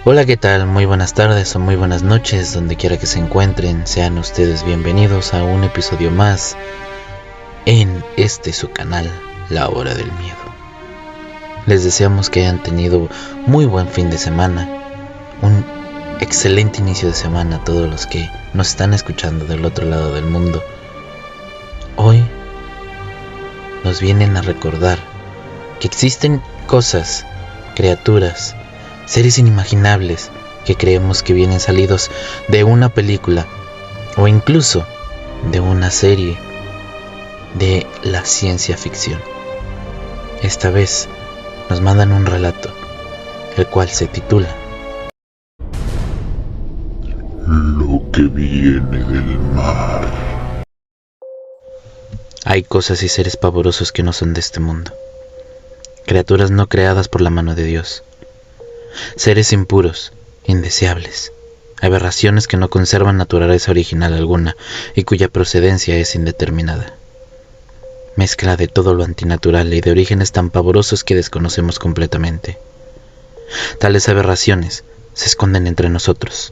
Hola, ¿qué tal? Muy buenas tardes o muy buenas noches, donde quiera que se encuentren. Sean ustedes bienvenidos a un episodio más en su canal, La Hora del Miedo. Les deseamos que hayan tenido muy buen fin de semana, un excelente inicio de semana a todos los que nos están escuchando del otro lado del mundo. Hoy nos vienen a recordar que existen cosas, criaturas, seres inimaginables que creemos que vienen salidos de una película o incluso de una serie de la ciencia ficción. Esta vez nos mandan un relato, el cual se titula Lo que viene del mar. Hay cosas y seres pavorosos que no son de este mundo, criaturas no creadas por la mano de Dios, seres impuros, indeseables, aberraciones que no conservan naturaleza original alguna y cuya procedencia es indeterminada. Mezcla de todo lo antinatural y de orígenes tan pavorosos que desconocemos completamente. Tales aberraciones se esconden entre nosotros,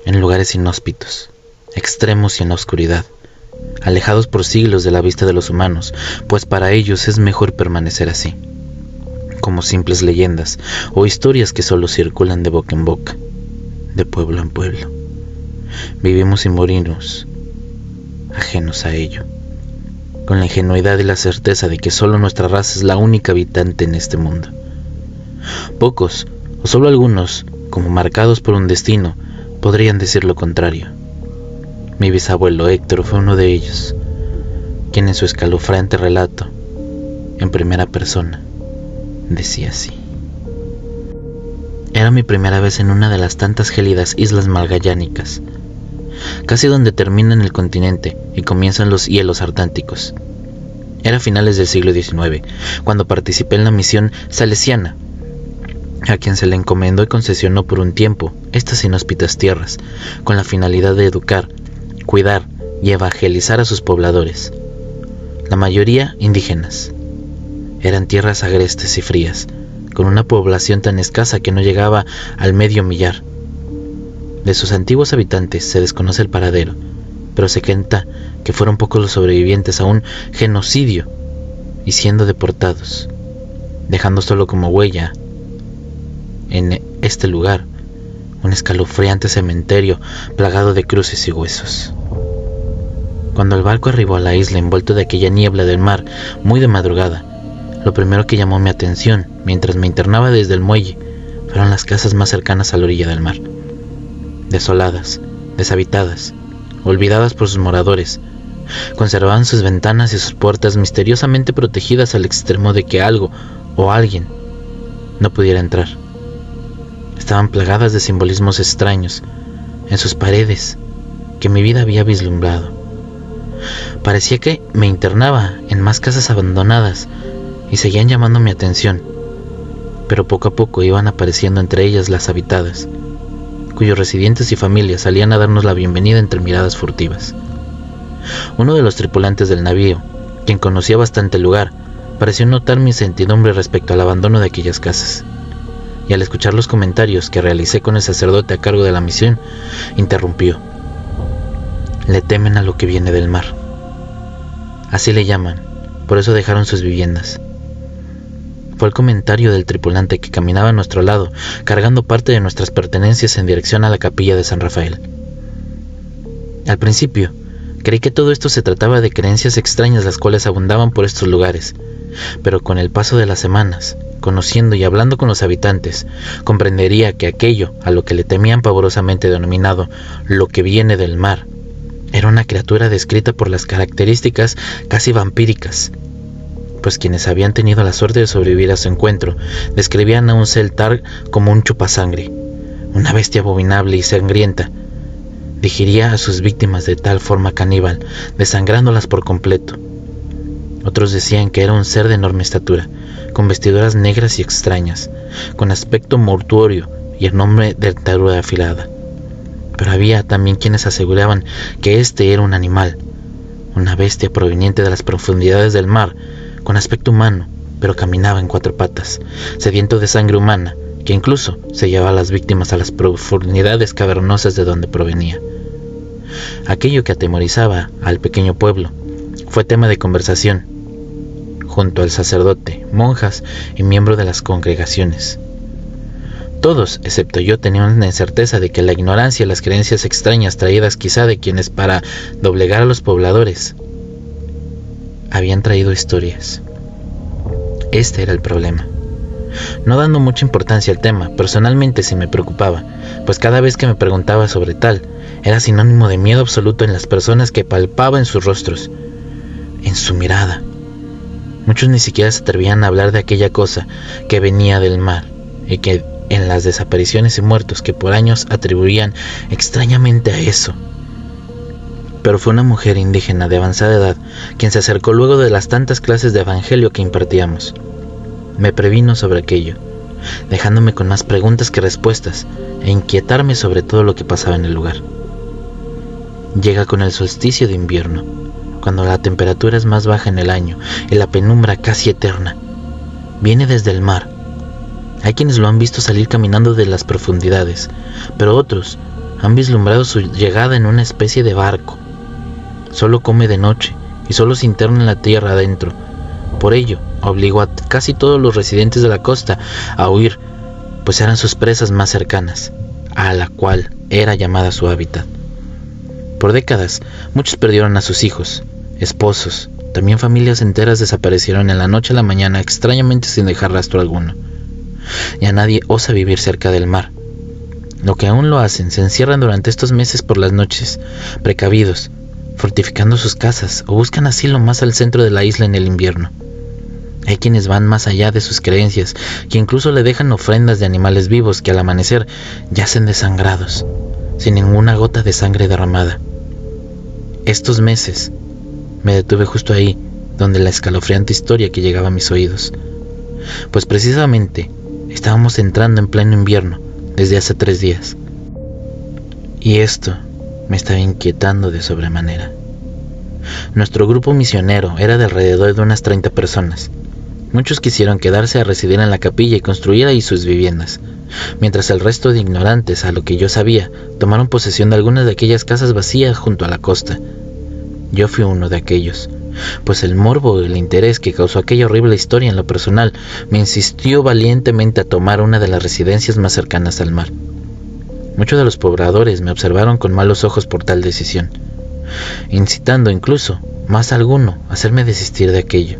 en lugares inhóspitos, extremos y en la oscuridad, alejados por siglos de la vista de los humanos, pues para ellos es mejor permanecer así, como simples leyendas o historias que solo circulan de boca en boca, de pueblo en pueblo. Vivimos y morimos ajenos a ello, con la ingenuidad y la certeza de que solo nuestra raza es la única habitante en este mundo. Pocos, o solo algunos, como marcados por un destino, podrían decir lo contrario. Mi bisabuelo Héctor fue uno de ellos, quien en su escalofriante relato, en primera persona, decía así: era mi primera vez en una de las tantas gélidas islas malgallánicas, casi donde terminan el continente y comienzan los hielos árticos. Era a finales del siglo XIX, cuando participé en la misión salesiana, a quien se le encomendó y concesionó por un tiempo estas inhóspitas tierras, con la finalidad de educar, cuidar y evangelizar a sus pobladores, la mayoría indígenas. Eran tierras agrestes y frías, con una población tan escasa que no llegaba al medio millar. De sus antiguos habitantes se desconoce el paradero, pero se cuenta que fueron pocos los sobrevivientes a un genocidio y siendo deportados, dejando solo como huella en este lugar un escalofriante cementerio plagado de cruces y huesos. Cuando el barco arribó a la isla envuelto de aquella niebla del mar muy de madrugada, lo primero que llamó mi atención mientras me internaba desde el muelle fueron las casas más cercanas a la orilla del mar, desoladas, deshabitadas, olvidadas por sus moradores. Conservaban sus ventanas y sus puertas misteriosamente protegidas al extremo de que algo o alguien no pudiera entrar. Estaban plagadas de simbolismos extraños en sus paredes que mi vida había vislumbrado. Parecía que me internaba en más casas abandonadas y seguían llamando mi atención, pero poco a poco iban apareciendo entre ellas las habitadas, cuyos residentes y familias salían a darnos la bienvenida entre miradas furtivas. Uno de los tripulantes del navío, quien conocía bastante el lugar, pareció notar mi incertidumbre respecto al abandono de aquellas casas, y al escuchar los comentarios que realicé con el sacerdote a cargo de la misión, interrumpió: le temen a lo que viene del mar. Así le llaman, por eso dejaron sus viviendas. Fue el comentario del tripulante que caminaba a nuestro lado, cargando parte de nuestras pertenencias en dirección a la capilla de San Rafael. Al principio, creí que todo esto se trataba de creencias extrañas las cuales abundaban por estos lugares, pero con el paso de las semanas, conociendo y hablando con los habitantes, comprendería que aquello a lo que le temían pavorosamente denominado lo que viene del mar, era una criatura descrita por las características casi vampíricas, pues quienes habían tenido la suerte de sobrevivir a su encuentro describían a un Celtar como un chupasangre, una bestia abominable y sangrienta. Digería a sus víctimas de tal forma caníbal, desangrándolas por completo. Otros decían que era un ser de enorme estatura, con vestiduras negras y extrañas, con aspecto mortuorio y enorme dentadura afilada. Pero había también quienes aseguraban que este era un animal, una bestia proveniente de las profundidades del mar, con aspecto humano, pero caminaba en cuatro patas, sediento de sangre humana que incluso se llevaba a las víctimas a las profundidades cavernosas de donde provenía. Aquello que atemorizaba al pequeño pueblo fue tema de conversación junto al sacerdote, monjas y miembros de las congregaciones. Todos, excepto yo, tenían la certeza de que la ignorancia y las creencias extrañas traídas quizá de quienes para doblegar a los pobladores habían traído historias. Este era el problema. No dando mucha importancia al tema, personalmente sí me preocupaba, pues cada vez que me preguntaba sobre tal, era sinónimo de miedo absoluto en las personas que palpaba en sus rostros, en su mirada. Muchos ni siquiera se atrevían a hablar de aquella cosa que venía del mar y que en las desapariciones y muertos que por años atribuían extrañamente a eso. Pero fue una mujer indígena de avanzada edad quien se acercó luego de las tantas clases de evangelio que impartíamos. Me previno sobre aquello, dejándome con más preguntas que respuestas e inquietarme sobre todo lo que pasaba en el lugar. Llega con el solsticio de invierno, cuando la temperatura es más baja en el año y la penumbra casi eterna. Viene desde el mar. Hay quienes lo han visto salir caminando de las profundidades, pero otros han vislumbrado su llegada en una especie de barco. Solo come de noche y solo se interna en la tierra adentro. Por ello, obligó a casi todos los residentes de la costa a huir, pues eran sus presas más cercanas, a la cual era llamada su hábitat. Por décadas, muchos perdieron a sus hijos, esposos, también familias enteras desaparecieron en la noche a la mañana extrañamente sin dejar rastro alguno. Ya nadie osa vivir cerca del mar. Lo que aún lo hacen, se encierran durante estos meses por las noches, precavidos, fortificando sus casas o buscan asilo más al centro de la isla en el invierno. Hay quienes van más allá de sus creencias, que incluso le dejan ofrendas de animales vivos que al amanecer yacen desangrados, sin ninguna gota de sangre derramada. Estos meses me detuve justo ahí, donde la escalofriante historia que llegaba a mis oídos, pues precisamente estábamos entrando en pleno invierno desde hace 3 días. Y esto me estaba inquietando de sobremanera. Nuestro grupo misionero era de alrededor de unas 30 personas. Muchos quisieron quedarse a residir en la capilla y construir ahí sus viviendas, mientras el resto de ignorantes, a lo que yo sabía, tomaron posesión de algunas de aquellas casas vacías junto a la costa. Yo fui uno de aquellos, pues el morbo y el interés que causó aquella horrible historia en lo personal me insistió valientemente a tomar una de las residencias más cercanas al mar. Muchos de los pobladores me observaron con malos ojos por tal decisión, incitando incluso, más a alguno, a hacerme desistir de aquello.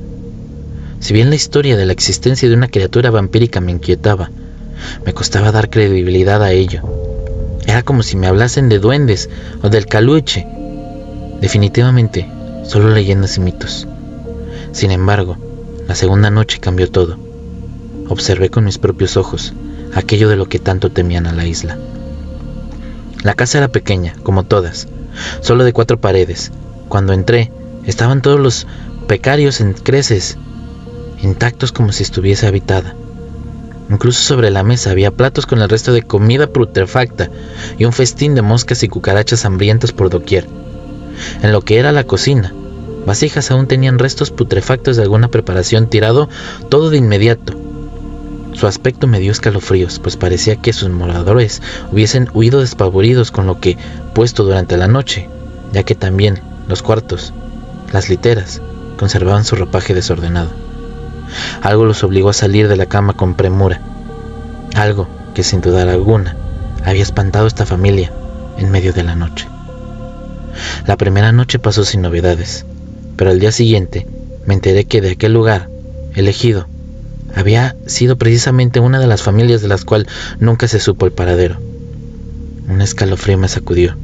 Si bien la historia de la existencia de una criatura vampírica me inquietaba, me costaba dar credibilidad a ello. Era como si me hablasen de duendes o del caluche. Definitivamente, solo leyendas y mitos. Sin embargo, la segunda noche cambió todo. Observé con mis propios ojos aquello de lo que tanto temían a la isla. La casa era pequeña, como todas, solo de 4 paredes. Cuando entré, estaban todos los pecarios en creces, intactos como si estuviese habitada. Incluso sobre la mesa había platos con el resto de comida putrefacta y un festín de moscas y cucarachas hambrientas por doquier. En lo que era la cocina, vasijas aún tenían restos putrefactos de alguna preparación, tirado todo de inmediato. Su aspecto me dio escalofríos, pues parecía que sus moradores hubiesen huido despavoridos con lo que puesto durante la noche, ya que también los cuartos, las literas, conservaban su ropaje desordenado. Algo los obligó a salir de la cama con premura, algo que sin dudar alguna había espantado a esta familia en medio de la noche. La primera noche pasó sin novedades, pero al día siguiente me enteré que de aquel lugar elegido había sido precisamente una de las familias de las cuales nunca se supo el paradero. Un escalofrío me sacudió.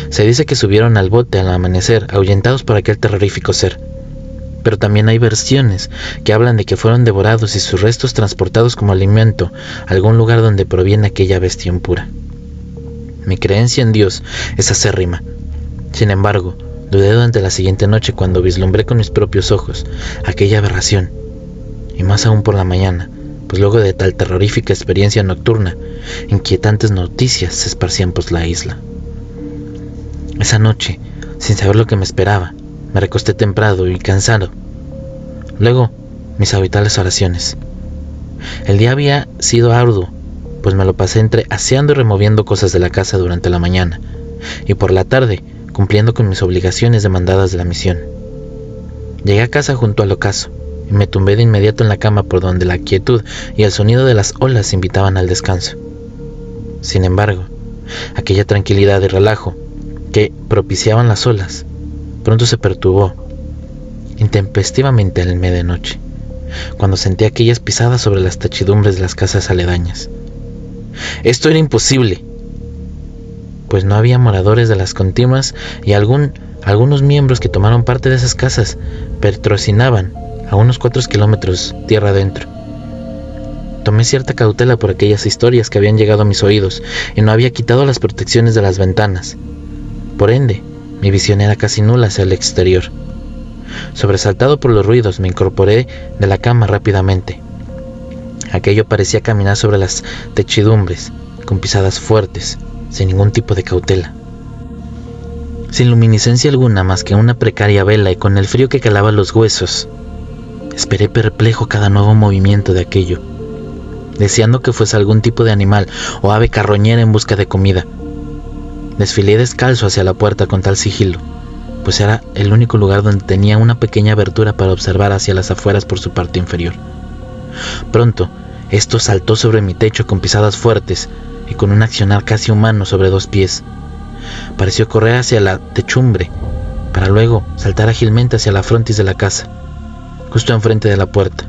Se dice que subieron al bote al amanecer, ahuyentados por aquel terrorífico ser. Pero también hay versiones que hablan de que fueron devorados y sus restos transportados como alimento a algún lugar donde proviene aquella bestia impura. Mi creencia en Dios es acérrima. Sin embargo, dudé durante la siguiente noche cuando vislumbré con mis propios ojos aquella aberración, y más aún por la mañana, pues luego de tal terrorífica experiencia nocturna, inquietantes noticias se esparcían por la isla. Esa noche, sin saber lo que me esperaba, me recosté temprano y cansado. Luego, mis habituales oraciones. El día había sido arduo, pues me lo pasé entre aseando y removiendo cosas de la casa durante la mañana, y por la tarde cumpliendo con mis obligaciones demandadas de la misión. Llegué a casa junto al ocaso, y me tumbé de inmediato en la cama por donde la quietud y el sonido de las olas invitaban al descanso. Sin embargo, aquella tranquilidad y relajo que propiciaban las olas pronto se perturbó intempestivamente en medianoche, cuando sentí aquellas pisadas sobre las tachidumbres de las casas aledañas. Esto era imposible, pues no había moradores de las continuas y algunos miembros que tomaron parte de esas casas petrocinaban a unos 4 kilómetros tierra adentro. Tomé cierta cautela por aquellas historias que habían llegado a mis oídos y no había quitado las protecciones de las ventanas. Por ende, mi visión era casi nula hacia el exterior. Sobresaltado por los ruidos, me incorporé de la cama rápidamente. Aquello parecía caminar sobre las techidumbres, con pisadas fuertes, sin ningún tipo de cautela. Sin luminiscencia alguna más que una precaria vela y con el frío que calaba los huesos, esperé perplejo cada nuevo movimiento de aquello, deseando que fuese algún tipo de animal o ave carroñera en busca de comida. Desfilé descalzo hacia la puerta con tal sigilo, pues era el único lugar donde tenía una pequeña abertura para observar hacia las afueras por su parte inferior. Pronto, esto saltó sobre mi techo con pisadas fuertes y con un accionar casi humano sobre 2 pies. Pareció correr hacia la techumbre, para luego saltar ágilmente hacia la frontis de la casa, justo enfrente de la puerta.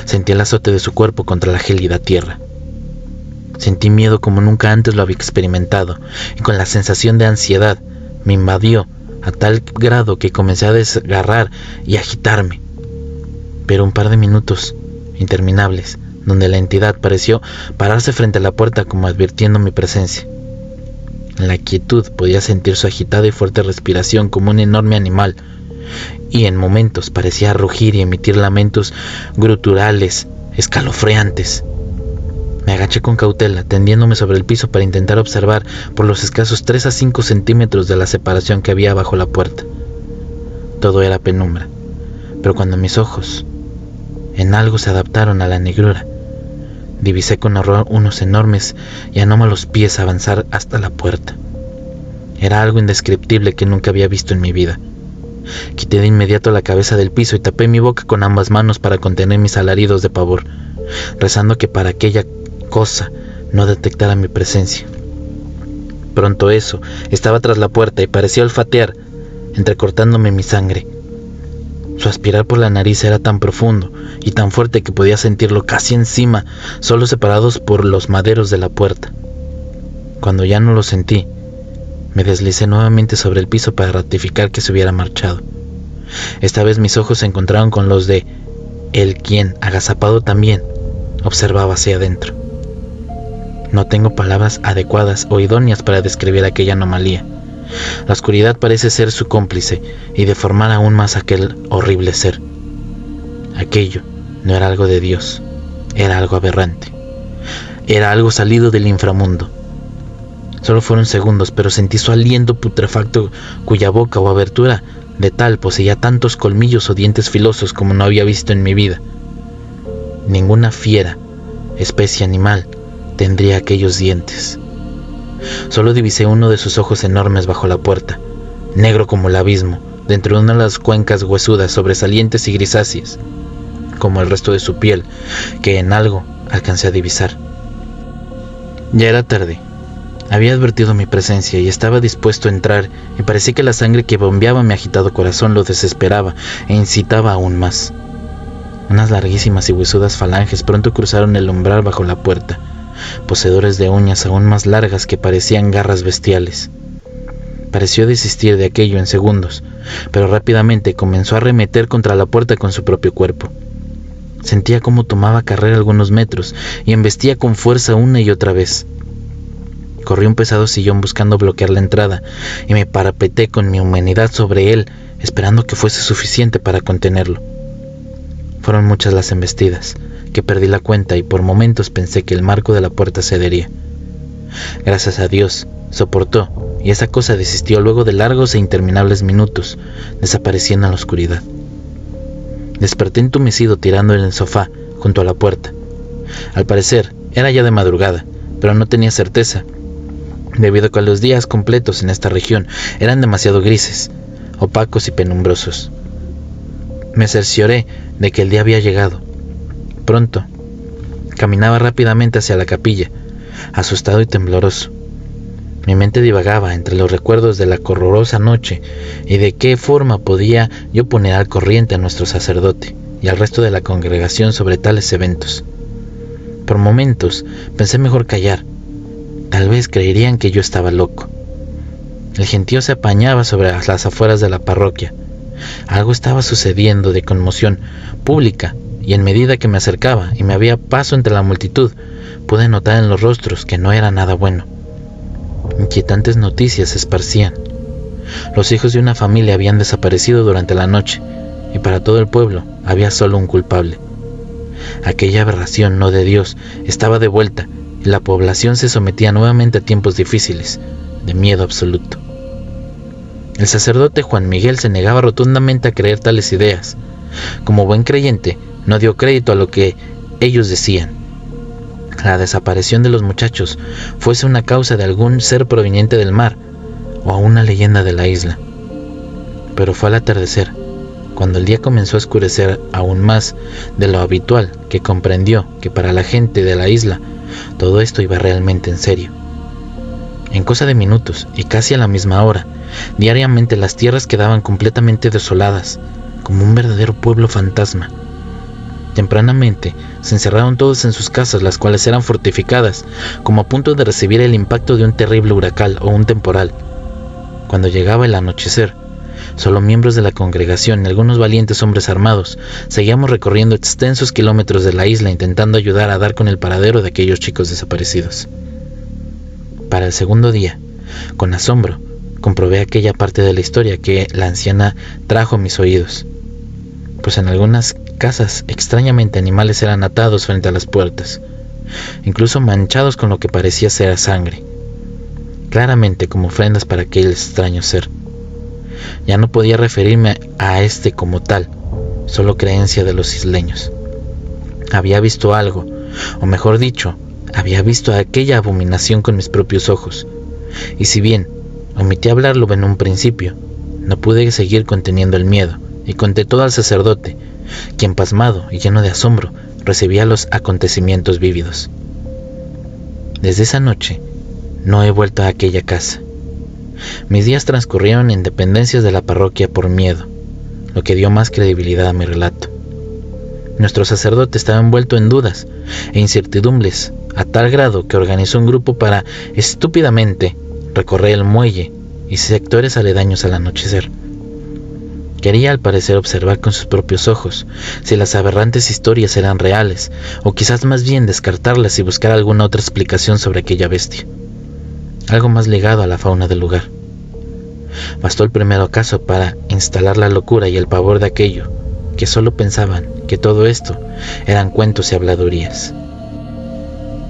Sentí el azote de su cuerpo contra la gélida tierra. Sentí miedo como nunca antes lo había experimentado, y con la sensación de ansiedad me invadió a tal grado que comencé a desgarrar y agitarme. Pero un par de minutos interminables, donde la entidad pareció pararse frente a la puerta como advirtiendo mi presencia. En la quietud podía sentir su agitada y fuerte respiración como un enorme animal, y en momentos parecía rugir y emitir lamentos guturales, escalofriantes. Me agaché con cautela, tendiéndome sobre el piso para intentar observar por los escasos 3 a 5 centímetros de la separación que había bajo la puerta. Todo era penumbra, pero cuando mis ojos en algo se adaptaron a la negrura, divisé con horror unos enormes y anómalos pies avanzar hasta la puerta. Era algo indescriptible que nunca había visto en mi vida. Quité de inmediato la cabeza del piso y tapé mi boca con ambas manos para contener mis alaridos de pavor, rezando que para aquella cosa no detectara mi presencia. Pronto eso estaba tras la puerta y parecía olfatear, entrecortándome mi sangre. Su aspirar por la nariz era tan profundo y tan fuerte que podía sentirlo casi encima, solo separados por los maderos de la puerta. Cuando ya no lo sentí, me deslicé nuevamente sobre el piso para ratificar que se hubiera marchado. Esta vez mis ojos se encontraron con los de él, quien, agazapado también, observaba hacia adentro. No tengo palabras adecuadas o idóneas para describir aquella anomalía. La oscuridad parece ser su cómplice y deformar aún más aquel horrible ser. Aquello no era algo de Dios, era algo aberrante. Era algo salido del inframundo. Solo fueron segundos, pero sentí su aliento putrefacto, cuya boca o abertura de tal poseía tantos colmillos o dientes filosos como no había visto en mi vida. Ninguna fiera, especie animal, tendría aquellos dientes. Solo divisé uno de sus ojos enormes bajo la puerta, negro como el abismo, dentro de una de las cuencas huesudas, sobresalientes y grisáceas, como el resto de su piel, que en algo alcancé a divisar. Ya era tarde. Había advertido mi presencia y estaba dispuesto a entrar, y parecía que la sangre que bombeaba mi agitado corazón lo desesperaba e incitaba aún más. Unas larguísimas y huesudas falanges pronto cruzaron el umbral bajo la puerta, poseedores de uñas aún más largas que parecían garras bestiales. Pareció desistir de aquello en segundos, pero rápidamente comenzó a arremeter contra la puerta con su propio cuerpo. Sentía cómo tomaba carrera algunos metros y embestía con fuerza una y otra vez. Corrí un pesado sillón buscando bloquear la entrada y me parapeté con mi humanidad sobre él, esperando que fuese suficiente para contenerlo. Fueron muchas las embestidas, que perdí la cuenta y por momentos pensé que el marco de la puerta cedería. Gracias a Dios, soportó, y esa cosa desistió luego de largos e interminables minutos, desapareciendo en la oscuridad. Desperté entumecido tirando en el sofá, junto a la puerta, Al parecer, era ya de madrugada, pero no tenía certeza, debido a que los días completos en esta región eran demasiado grises, opacos y penumbrosos. Me cercioré de que el día había llegado. Pronto, caminaba rápidamente hacia la capilla, asustado y tembloroso. Mi mente divagaba entre los recuerdos de la horrorosa noche y de qué forma podía yo poner al corriente a nuestro sacerdote y al resto de la congregación sobre tales eventos. Por momentos pensé mejor callar. Tal vez creerían que yo estaba loco. El gentío se apañaba sobre las afueras de la parroquia. Algo estaba sucediendo de conmoción pública, y en medida que me acercaba y me abría paso entre la multitud, pude notar en los rostros que no era nada bueno. Inquietantes noticias se esparcían. Los hijos de una familia habían desaparecido durante la noche, y para todo el pueblo había solo un culpable. Aquella aberración no de Dios estaba de vuelta, y la población se sometía nuevamente a tiempos difíciles, de miedo absoluto. El sacerdote Juan Miguel se negaba rotundamente a creer tales ideas. Como buen creyente, no dio crédito a lo que ellos decían. La desaparición de los muchachos fuese una causa de algún ser proveniente del mar o a una leyenda de la isla. Pero fue al atardecer, cuando el día comenzó a oscurecer aún más de lo habitual, que comprendió que para la gente de la isla todo esto iba realmente en serio. En cosa de minutos y casi a la misma hora, diariamente las tierras quedaban completamente desoladas, como un verdadero pueblo fantasma. Tempranamente se encerraron todos en sus casas, las cuales eran fortificadas, como a punto de recibir el impacto de un terrible huracán o un temporal. Cuando llegaba el anochecer, solo miembros de la congregación y algunos valientes hombres armados seguíamos recorriendo extensos kilómetros de la isla intentando ayudar a dar con el paradero de aquellos chicos desaparecidos. Para el segundo día, con asombro, comprobé aquella parte de la historia que la anciana trajo a mis oídos, pues en algunas casas extrañamente animales eran atados frente a las puertas, incluso manchados con lo que parecía ser sangre, claramente como ofrendas para aquel extraño ser. Ya no podía referirme a este como tal, solo creencia de los isleños. Había visto algo, o mejor dicho, había visto aquella abominación con mis propios ojos, y si bien omití hablarlo en un principio, no pude seguir conteniendo el miedo, y conté todo al sacerdote, quien pasmado y lleno de asombro recibía los acontecimientos vívidos. Desde esa noche no he vuelto a aquella casa. Mis días transcurrieron en dependencias de la parroquia por miedo, lo que dio más credibilidad a mi relato. Nuestro sacerdote estaba envuelto en dudas e incertidumbres a tal grado que organizó un grupo para, estúpidamente, recorrer el muelle y sectores aledaños al anochecer. Quería al parecer observar con sus propios ojos si las aberrantes historias eran reales, o quizás más bien descartarlas y buscar alguna otra explicación sobre aquella bestia, algo más ligado a la fauna del lugar. Bastó el primer ocaso para instalar la locura y el pavor de aquello, que solo pensaban que todo esto eran cuentos y habladurías.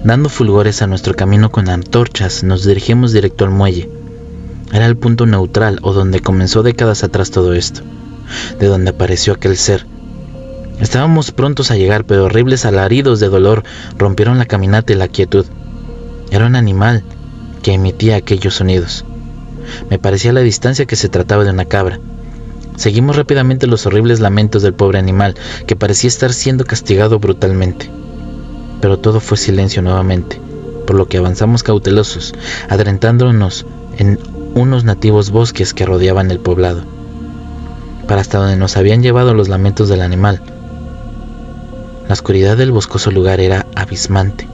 Dando fulgores a nuestro camino con antorchas, nos dirigimos directo al muelle. Era el punto neutral o donde comenzó décadas atrás todo esto, de donde apareció aquel ser. Estábamos prontos a llegar, pero horribles alaridos de dolor rompieron la caminata y la quietud. Era un animal que emitía aquellos sonidos. Me parecía a la distancia que se trataba de una cabra. Seguimos rápidamente los horribles lamentos del pobre animal, que parecía estar siendo castigado brutalmente. Pero todo fue silencio nuevamente, por lo que avanzamos cautelosos, adentrándonos en unos nativos bosques que rodeaban el poblado, para hasta donde nos habían llevado los lamentos del animal. La oscuridad del boscoso lugar era abismante,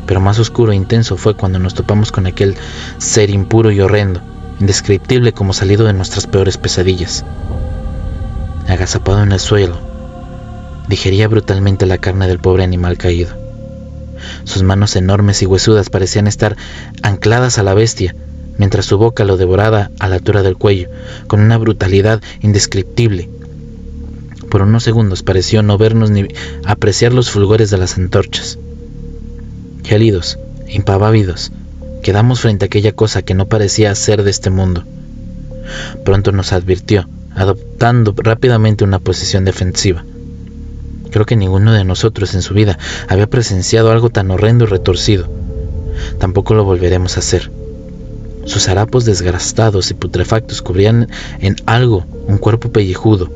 pero más oscuro e intenso fue cuando nos topamos con aquel ser impuro y horrendo, indescriptible como salido de nuestras peores pesadillas. Agazapado en el suelo, digería brutalmente la carne del pobre animal caído. Sus manos enormes y huesudas parecían estar ancladas a la bestia, mientras su boca lo devoraba a la altura del cuello, con una brutalidad indescriptible. Por unos segundos pareció no vernos ni apreciar los fulgores de las antorchas. Gélidos, impávidos, quedamos frente a aquella cosa que no parecía ser de este mundo. Pronto nos advirtió, adoptando rápidamente una posición defensiva. Creo que ninguno de nosotros en su vida había presenciado algo tan horrendo y retorcido. Tampoco lo volveremos a hacer. Sus harapos desgastados y putrefactos cubrían en algo un cuerpo pellejudo,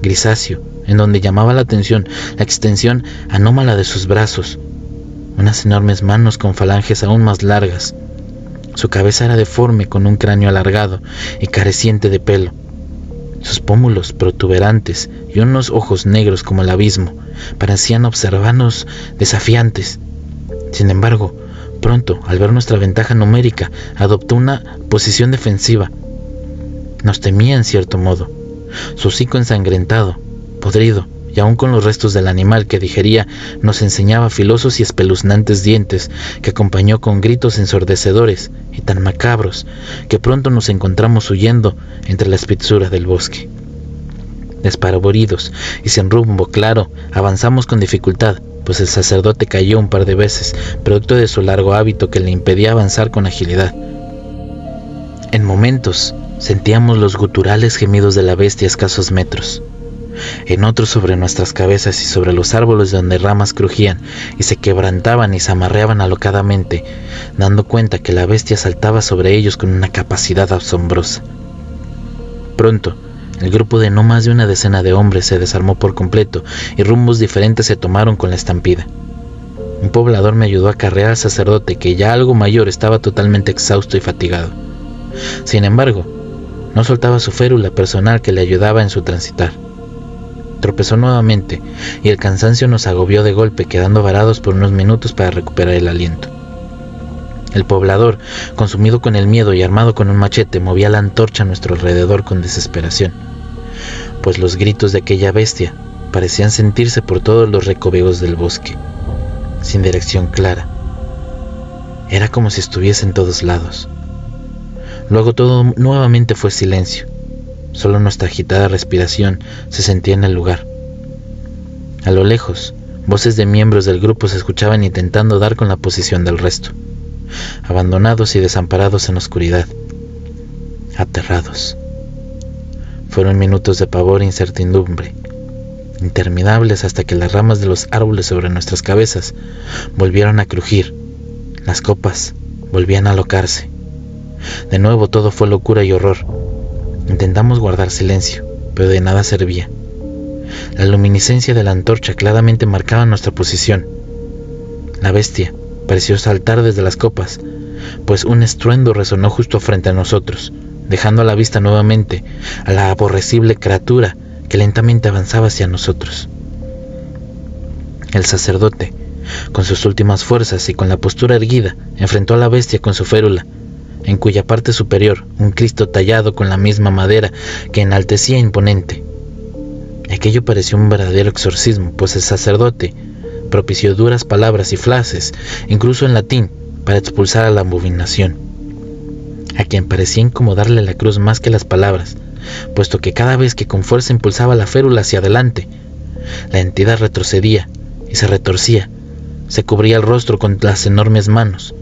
grisáceo, en donde llamaba la atención la extensión anómala de sus brazos, unas enormes manos con falanges aún más largas. Su cabeza era deforme, con un cráneo alargado y careciente de pelo. Sus pómulos protuberantes y unos ojos negros como el abismo parecían observarnos desafiantes. Sin embargo, pronto, al ver nuestra ventaja numérica, adoptó una posición defensiva. Nos temía en cierto modo. Su hocico ensangrentado, podrido y aún con los restos del animal que digería, nos enseñaba filosos y espeluznantes dientes que acompañó con gritos ensordecedores y tan macabros que pronto nos encontramos huyendo entre la espesura del bosque. Despavoridos y sin rumbo claro, avanzamos con dificultad, pues el sacerdote cayó un par de veces, producto de su largo hábito que le impedía avanzar con agilidad. En momentos sentíamos los guturales gemidos de la bestia a escasos metros. En otros, sobre nuestras cabezas y sobre los árboles donde ramas crujían y se quebrantaban y se amarreaban alocadamente, dando cuenta que la bestia saltaba sobre ellos con una capacidad asombrosa. Pronto, el grupo de no más de una decena de hombres se desarmó por completo y rumbos diferentes se tomaron con la estampida. Un poblador me ayudó a carrear al sacerdote, que ya algo mayor estaba totalmente exhausto y fatigado. Sin embargo, no soltaba su férula personal que le ayudaba en su transitar. Tropezó nuevamente y el cansancio nos agobió de golpe, quedando varados por unos minutos para recuperar el aliento. El poblador, consumido con el miedo y armado con un machete, movía la antorcha a nuestro alrededor con desesperación, pues los gritos de aquella bestia parecían sentirse por todos los recovecos del bosque, sin dirección clara. Era como si estuviese en todos lados. Luego todo nuevamente fue silencio. Solo nuestra agitada respiración se sentía en el lugar. A lo lejos, voces de miembros del grupo se escuchaban intentando dar con la posición del resto, abandonados y desamparados en la oscuridad, aterrados. Fueron minutos de pavor e incertidumbre, interminables, hasta que las ramas de los árboles sobre nuestras cabezas volvieron a crujir, las copas volvían a alocarse. De nuevo todo fue locura y horror. Intentamos guardar silencio, pero de nada servía. La luminiscencia de la antorcha claramente marcaba nuestra posición. La bestia pareció saltar desde las copas, pues un estruendo resonó justo frente a nosotros, dejando a la vista nuevamente a la aborrecible criatura que lentamente avanzaba hacia nosotros. El sacerdote, con sus últimas fuerzas y con la postura erguida, enfrentó a la bestia con su férula, en cuya parte superior un Cristo tallado con la misma madera que enaltecía imponente. Aquello pareció un verdadero exorcismo, pues el sacerdote propició duras palabras y frases, incluso en latín, para expulsar a la abominación, a quien parecía incomodarle la cruz más que las palabras, puesto que cada vez que con fuerza impulsaba la férula hacia adelante, la entidad retrocedía y se retorcía, se cubría el rostro con las enormes manos.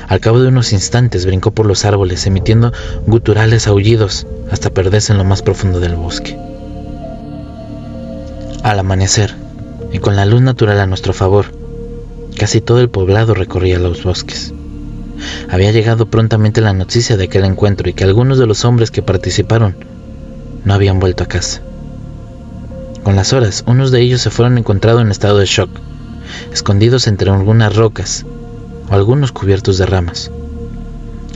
Al cabo de unos instantes brincó por los árboles, emitiendo guturales aullidos hasta perderse en lo más profundo del bosque. Al amanecer, y con la luz natural a nuestro favor, casi todo el poblado recorría los bosques. Había llegado prontamente la noticia de aquel encuentro y que algunos de los hombres que participaron no habían vuelto a casa. Con las horas, unos de ellos se fueron encontrados en estado de shock, escondidos entre algunas rocas o algunos cubiertos de ramas.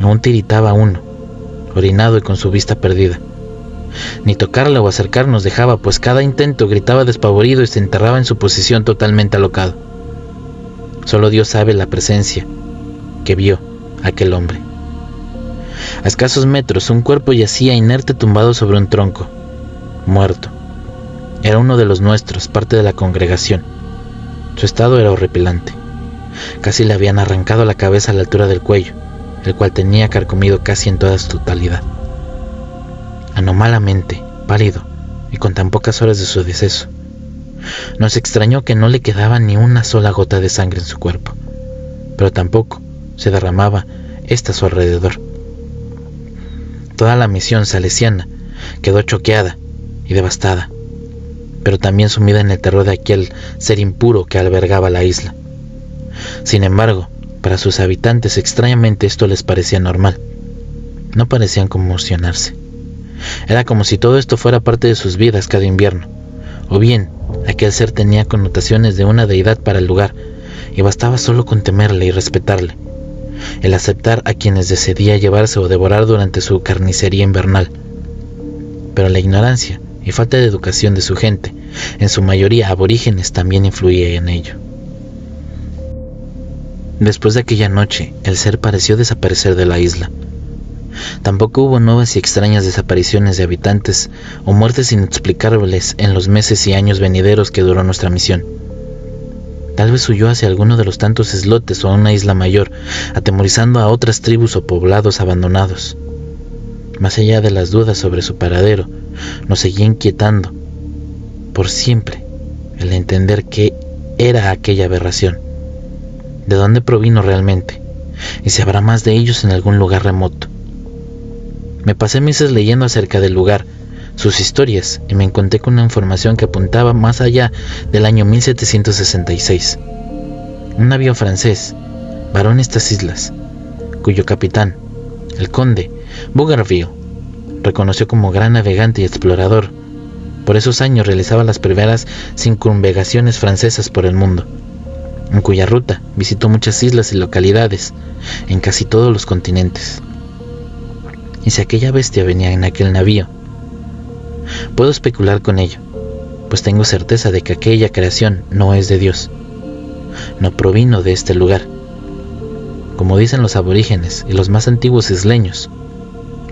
Aún tiritaba uno, orinado y con su vista perdida. Ni tocarle o acercarnos dejaba, pues cada intento gritaba despavorido y se enterraba en su posición totalmente alocado. Solo Dios sabe la presencia que vio aquel hombre. A escasos metros, un cuerpo yacía inerte tumbado sobre un tronco, muerto. Era uno de los nuestros, parte de la congregación. Su estado era horripilante. Casi le habían arrancado la cabeza a la altura del cuello, el cual tenía carcomido casi en toda su totalidad. Anómalamente pálido y con tan pocas horas de su deceso, nos extrañó que no le quedaba ni una sola gota de sangre en su cuerpo, pero tampoco se derramaba ésta a su alrededor. Toda la misión salesiana quedó choqueada y devastada, pero también sumida en el terror de aquel ser impuro que albergaba la isla. Sin embargo, para sus habitantes extrañamente esto les parecía normal. No parecían conmocionarse. Era como si todo esto fuera parte de sus vidas cada invierno, o bien aquel ser tenía connotaciones de una deidad para el lugar, y bastaba solo con temerle y respetarle, el aceptar a quienes decidía llevarse o devorar durante su carnicería invernal. Pero la ignorancia y falta de educación de su gente, en su mayoría aborígenes, también influía en ello. Después de aquella noche, el ser pareció desaparecer de la isla. Tampoco hubo nuevas y extrañas desapariciones de habitantes o muertes inexplicables en los meses y años venideros que duró nuestra misión. Tal vez huyó hacia alguno de los tantos islotes o a una isla mayor, atemorizando a otras tribus o poblados abandonados. Más allá de las dudas sobre su paradero, nos seguía inquietando por siempre el entender qué era aquella aberración, de dónde provino realmente, y si habrá más de ellos en algún lugar remoto. Me pasé meses leyendo acerca del lugar, sus historias, y me encontré con una información que apuntaba más allá del año 1766. Un navío francés varó en estas islas, cuyo capitán, el conde Bougainville, reconoció como gran navegante y explorador. Por esos años realizaba las primeras circunnavegaciones francesas por el mundo, en cuya ruta visitó muchas islas y localidades en casi todos los continentes. Y si aquella bestia venía en aquel navío, puedo especular con ello, pues tengo certeza de que aquella creación no es de Dios, no provino de este lugar. Como dicen los aborígenes y los más antiguos isleños,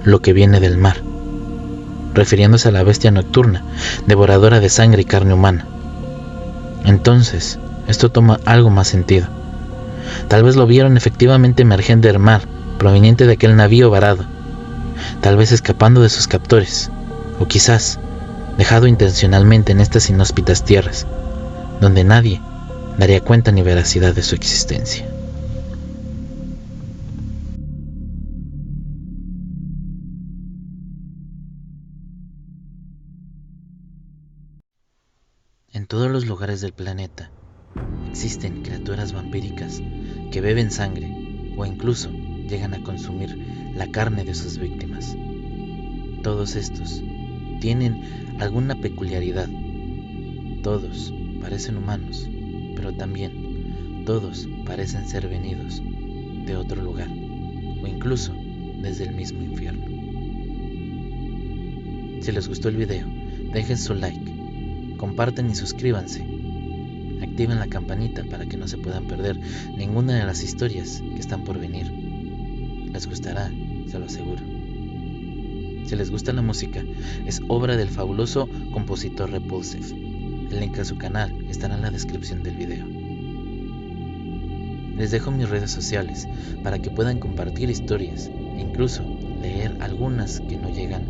lo que viene del mar, refiriéndose a la bestia nocturna, devoradora de sangre y carne humana. Entonces, esto toma algo más sentido. Tal vez lo vieron efectivamente emerger del mar, proveniente de aquel navío varado, tal vez escapando de sus captores, o quizás dejado intencionalmente en estas inhóspitas tierras, donde nadie daría cuenta ni veracidad de su existencia. En todos los lugares del planeta existen criaturas vampíricas que beben sangre o incluso llegan a consumir la carne de sus víctimas. Todos estos tienen alguna peculiaridad. Todos parecen humanos, pero también todos parecen ser venidos de otro lugar o incluso desde el mismo infierno. Si les gustó el video, dejen su like, compartan y suscríbanse. Activen la campanita para que no se puedan perder ninguna de las historias que están por venir. Les gustará, se lo aseguro. Si les gusta la música, es obra del fabuloso compositor Repulsive. El link a su canal estará en la descripción del video. Les dejo mis redes sociales para que puedan compartir historias e incluso leer algunas que no llegan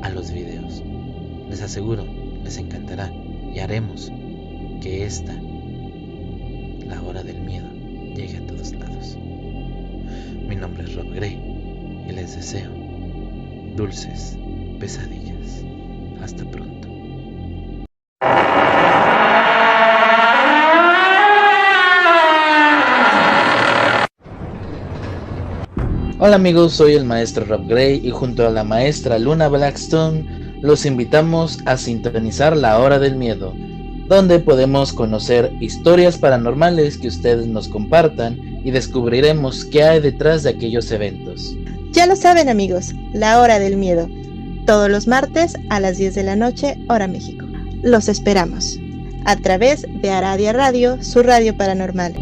a los videos. Les aseguro, les encantará y haremos que la hora del miedo, llegue a todos lados. Mi nombre es Rob Gray y les deseo dulces pesadillas. Hasta pronto. Hola amigos, soy el maestro Rob Gray y junto a la maestra Luna Blackstone los invitamos a sintonizar La Hora del Miedo, donde podemos conocer historias paranormales que ustedes nos compartan y descubriremos qué hay detrás de aquellos eventos. Ya lo saben amigos, La Hora del Miedo, todos los martes a las 10 de la noche, hora México. Los esperamos, a través de Aradia Radio, su radio paranormal.